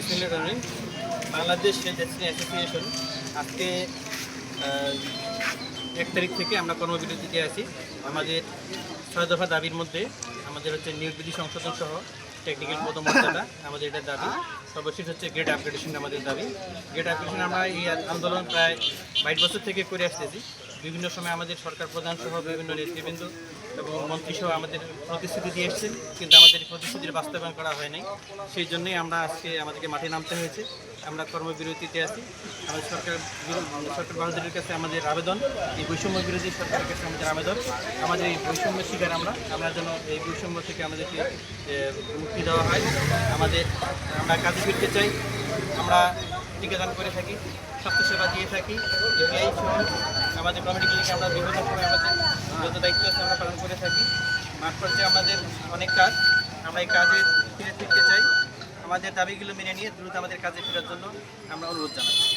বিসমিল্লাহির Bangladesh registry association আজকে 1 তারিখ থেকে আমরা কর্মবিরতিতে আছি। আমাদের 6 দফা দাবির মধ্যে আমাদের হচ্ছে নিয়োগ বিধি সংশোধন সহ টেকনিক্যাল পদমর্যাদা আমাদের এটা দাবি। সর্বশেষ হচ্ছে গ্রেড আপগ্রেডেশন আমাদের দাবি। গ্রেড আপগ্রেডেশন আমরা এই আন্দোলন প্রায় 22 বছর থেকে করে আসতেছি। বিভিন্ন সময় আমাদের সরকার প্রধান সহ বিভিন্ন নেতৃবৃন্দ এবং মন্ত্রী সহ আমাদের প্রতিশ্রুতি দিয়ে এসেছেন, কিন্তু আমাদের প্রতিশ্রুতির বাস্তবায়ন করা হয় নাই। সেই জন্যই আমরা আজকে আমাদেরকে মাঠে নামতে হয়েছে। আমরা কর্মবিরতিতে আছি। আমাদের সরকার বাহাদুরের কাছে আমাদের আবেদন, এই বৈষম্য বিরোধী সরকারের কাছে আমাদের আবেদন, আমাদের এই বৈষম্য শিকার আমরা যেন এই বৈষম্য থেকে আমাদেরকে মুক্তি দেওয়া হয়। আমরা কাজে ফিরতে চাই। আমরা টিকাদান করে থাকি, স্বাস্থ্যসেবা দিয়ে থাকি। এই আমাদের কমিটি ক্লিনিকে আমরা বিভিন্ন সময় আমাদের যত দায়িত্ব আছে আমরা পালন করে থাকি। মাঠ পর্যায়ে আমাদের অনেক কাজ, আমরা এই কাজে ফিরতে চাই। আমাদের দাবিগুলো মেনে নিয়ে দ্রুত আমাদের কাজে ফেরার জন্য আমরা অনুরোধ জানাচ্ছি।